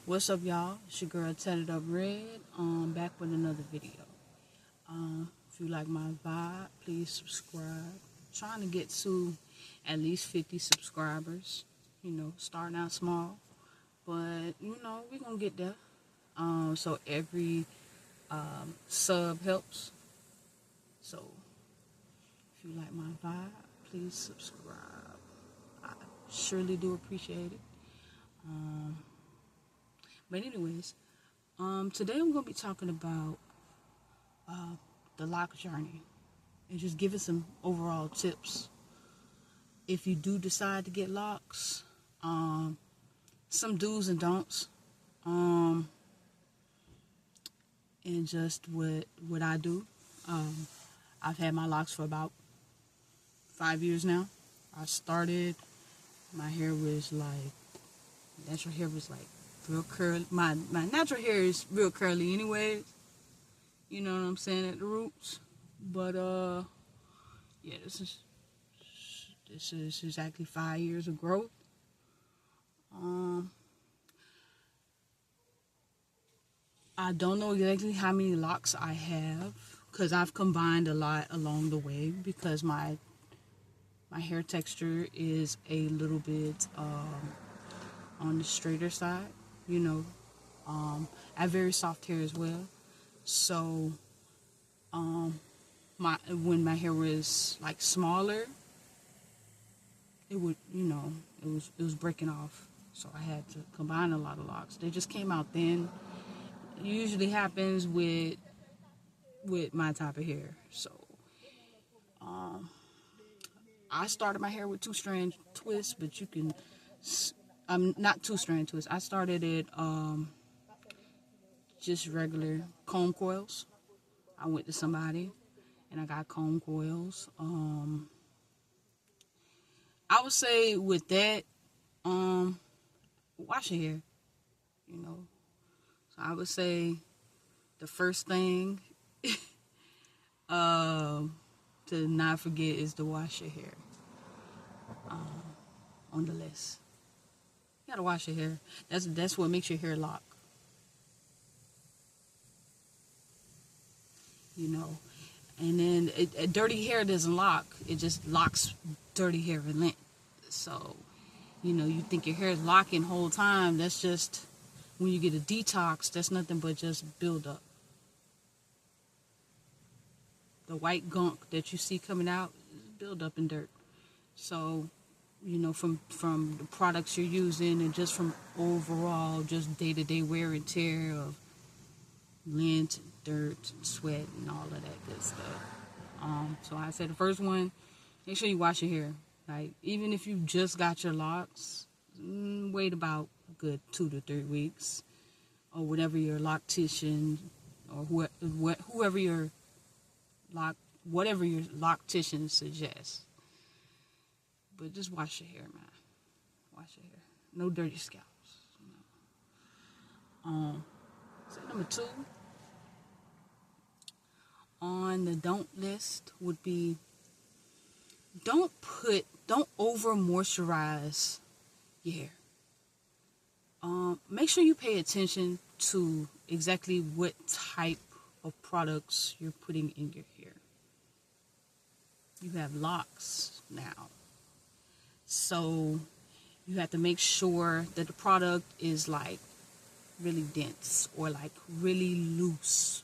What's up, y'all? It's your girl Tatted Up Red. Back with another video. If you like my vibe, please subscribe. Trying to get to at least 50 subscribers. You know, starting out small, but you know we're gonna get there. So every sub helps. So if you like my vibe, please subscribe. I surely do appreciate it. But anyways, today I'm going to be talking about the Loc journey and just giving some overall tips. If you do decide to get locks, some do's and don'ts, and just what I do. I've had my locks for about 5 years now. I started, my hair was like, natural hair was like real curly. My natural hair is real curly anyway. You know what I'm saying, at the roots. But yeah, this is exactly 5 years of growth. I don't know exactly how many locks I have because I've combined a lot along the way because my hair texture is a little bit on the straighter side, you know. I have very soft hair as well. So when my hair was like smaller, it would, you know, it was breaking off. So I had to combine a lot of locks. They just came out thin. It usually happens with my type of hair. So I started my hair with 2-strand twists, but you can, not 2-strand twists. I started it just regular comb coils. I went to somebody and I got comb coils. I would say with that, wash your hair, you know. So I would say the first thing to not forget is to wash your hair on the list. You gotta wash your hair. That's what makes your hair lock. You know, and then dirty hair doesn't lock. It just locks dirty hair and lint. So, you know, you think your hair is locking the whole time. That's just, when you get a detox, that's nothing but just build up. The white gunk that you see coming out is build up in dirt. So, you know, from the products you're using and just from overall just day-to-day wear and tear of lint, dirt, sweat, and all of that good stuff. So I said the first one, make sure you wash your hair. Like, even if you just got your locks, wait about a good 2 to 3 weeks, or whatever your loctician or whoever your whatever your loctician suggests. But just wash your hair, man. Wash your hair. No dirty scalps. You know. So number 2 on the don't list would be, don't over moisturize your hair. Make sure you pay attention to exactly what type of products you're putting in your hair. You have locks now, so you have to make sure that the product is like really dense or like really loose.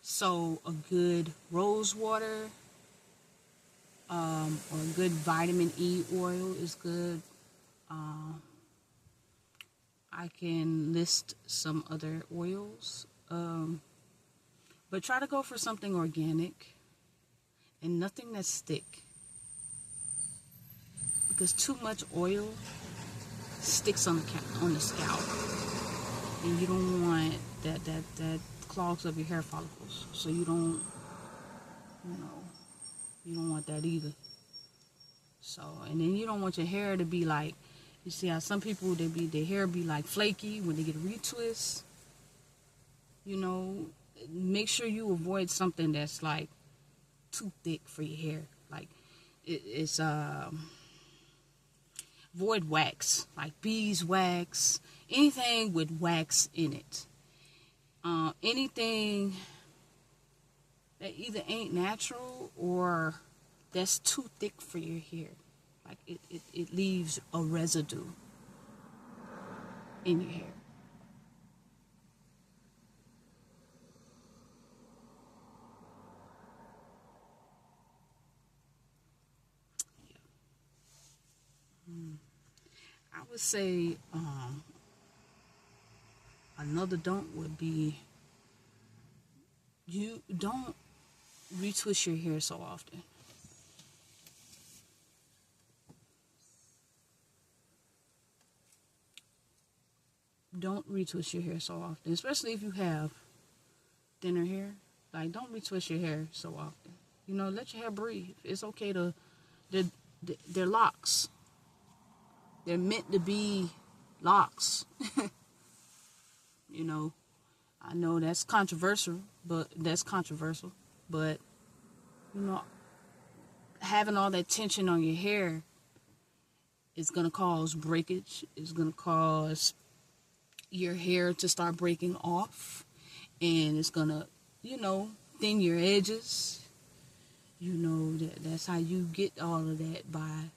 So a good rose water or a good vitamin E oil is good. I can list some other oils, but try to go for something organic and nothing that's thick, because too much oil sticks on the scalp, and you don't want that clogs up your hair follicles. So you don't want that either. So, and then you don't want your hair to be like, you see how some people, their hair be like flaky when they get a retwist. You know, make sure you avoid something that's like too thick for your hair. Like it's avoid wax, like beeswax, anything with wax in it. Anything that either ain't natural or that's too thick for your hair. Like it leaves a residue in your hair. I would say another don't would be you don't retwist your hair so often. Don't retwist your hair so often, especially if you have thinner hair. Like, don't retwist your hair so often. You know, let your hair breathe. It's okay to, they're locks. They're meant to be locks. You know, I know that's controversial, but you know, having all that tension on your hair is going to cause breakage. It's going to cause your hair to start breaking off, and it's going to, you know, thin your edges. You know, that's how you get all of that, by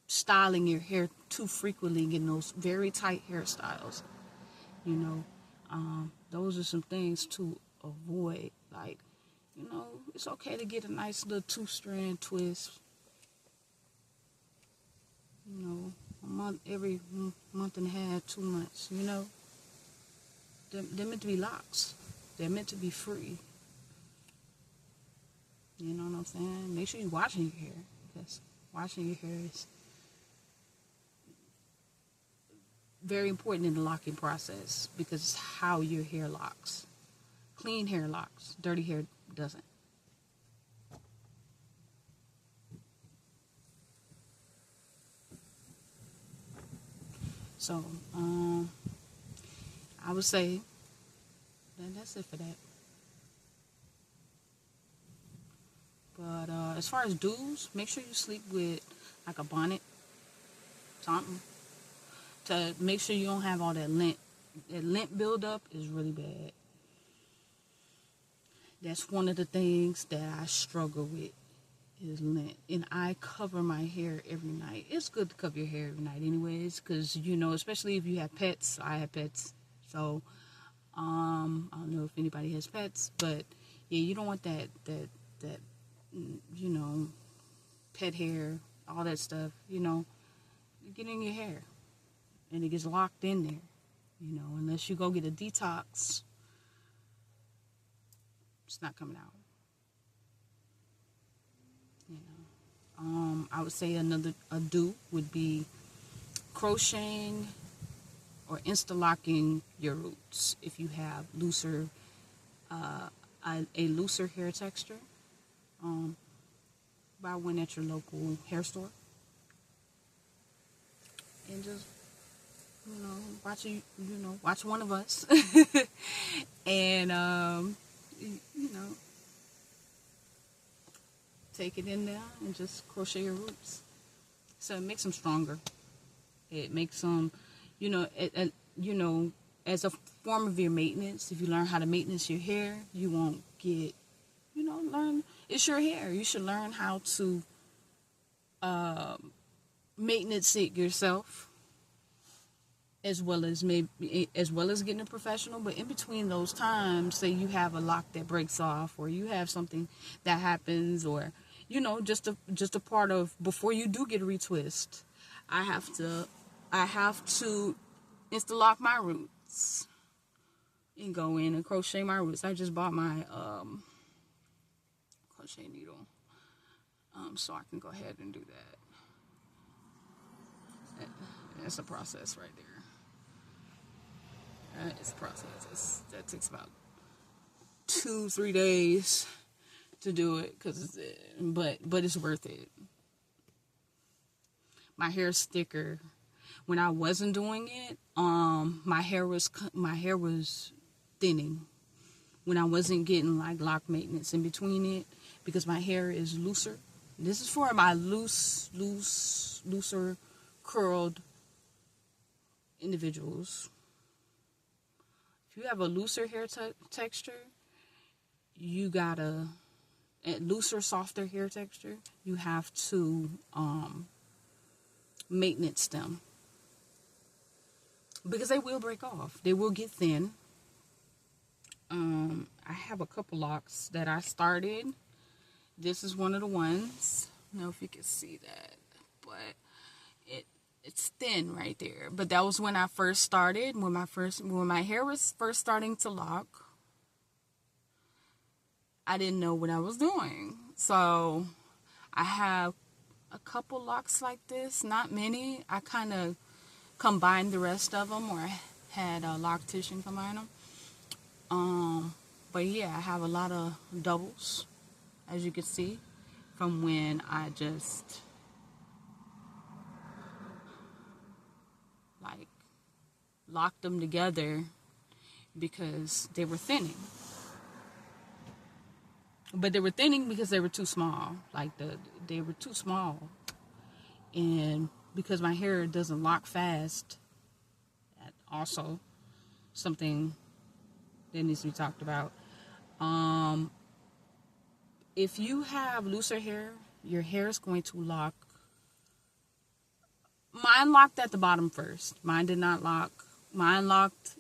styling your hair too frequently, getting those very tight hairstyles. You know, those are some things to avoid. Like, you know, it's okay to get a nice little 2-strand twist. You know, a month, every month and a half, 2 months. You know, they're meant to be locks. They're meant to be free. You know what I'm saying? Make sure you're washing your hair, because washing your hair is very important in the locking process, because it's how your hair locks. Clean hair locks. Dirty hair doesn't. So, I would say that's it for that. But as far as do's, make sure you sleep with like a bonnet, something, to make sure you don't have all that lint. That lint buildup is really bad. That's one of the things that I struggle with, is lint. And I cover my hair every night. It's good to cover your hair every night anyways, because, you know, especially if you have pets. I have pets. So, I don't know if anybody has pets, but yeah, you don't want that, you know, pet hair, all that stuff, you know, get in your hair. And it gets locked in there, you know, unless you go get a detox, it's not coming out. You know, I would say a do would be crocheting or interlocking your roots if you have looser, a looser hair texture. Buy one at your local hair store, and just, you know, watch one of us, and you know, take it in there and just crochet your roots. So it makes them stronger. It makes them, you know, you know, as a form of your maintenance. If you learn how to maintenance your hair, you won't get, you know, it's your hair. You should learn how to maintenance it yourself, as well as getting a professional. But in between those times, say you have a lock that breaks off, or you have something that happens, or, you know, just a part of, before you do get a retwist, I have to interlock my roots and go in and crochet my roots. I just bought my crochet needle, so I can go ahead and do that. That's a process right there. It's a process. That takes about 2-3 days to do it, but it's worth it. My hair's thicker. When I wasn't doing it, my hair was thinning. When I wasn't getting like lock maintenance in between it, because my hair is looser. This is for my looser curled individuals, if you have a looser hair texture, you gotta, looser, softer hair texture, you have to maintenance them, because they will break off. They will get thin. I have a couple locks that I started. This is one of the ones. I don't know if you can see that, but it's thin right there. But that was when I first started, when my hair was first starting to lock. I didn't know what I was doing. So I have a couple locks like this, not many. I kind of combined the rest of them, or had a loctician combine them. But yeah, I have a lot of doubles, as you can see, from when I just like locked them together because they were thinning. But they were thinning because they were too small. Like they were too small. And because my hair doesn't lock fast, also something that needs to be talked about. If you have looser hair, your hair is going to lock. Mine locked at the bottom first. Mine did not lock. Mine locked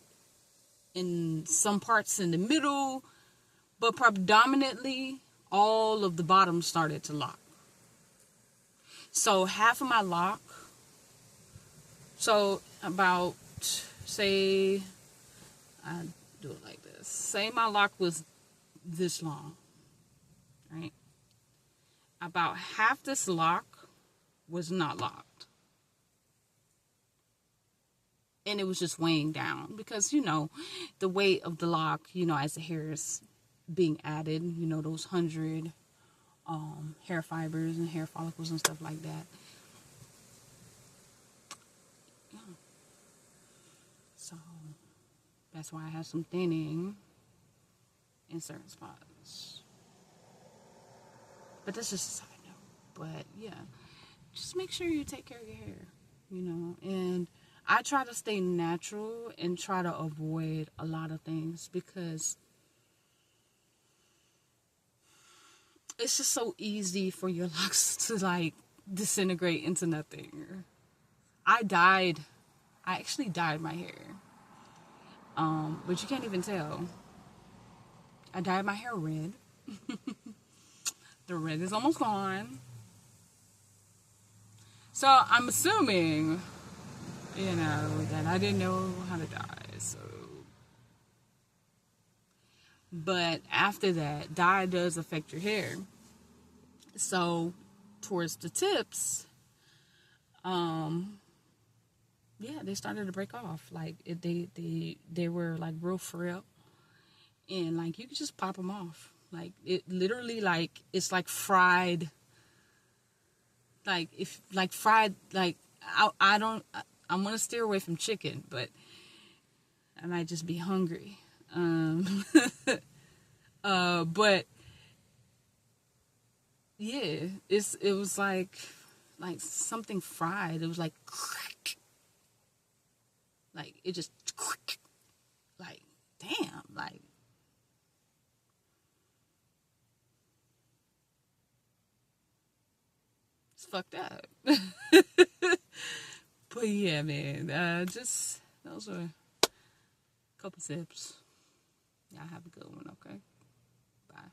in some parts in the middle, but predominantly all of the bottom started to lock. So half of my lock, so about, say, I do it like this. Say my lock was this long, right? About half this lock was not locked. And it was just weighing down because, the weight of the lock, as the hair is being added, those 100 hair fibers and hair follicles and stuff like that. Yeah. So that's why I have some thinning in certain spots. But that's just a side note. But yeah, just make sure you take care of your hair, and I try to stay natural and try to avoid a lot of things because it's just so easy for your locks to disintegrate into nothing. I actually dyed my hair. But you can't even tell. I dyed my hair red. The red is almost gone. So I'm assuming, that I didn't know how to dye. So, but after that, dye does affect your hair. So towards the tips, they started to break off. They were real frail, and you could just pop them off. It literally it's like fried. Fried. I'm gonna steer away from chicken, but I might just be hungry. But yeah, it was like something fried. It was like crack. It just damn, it's fucked up. But yeah, man, just those are a couple tips. Y'all have a good one, okay? Bye.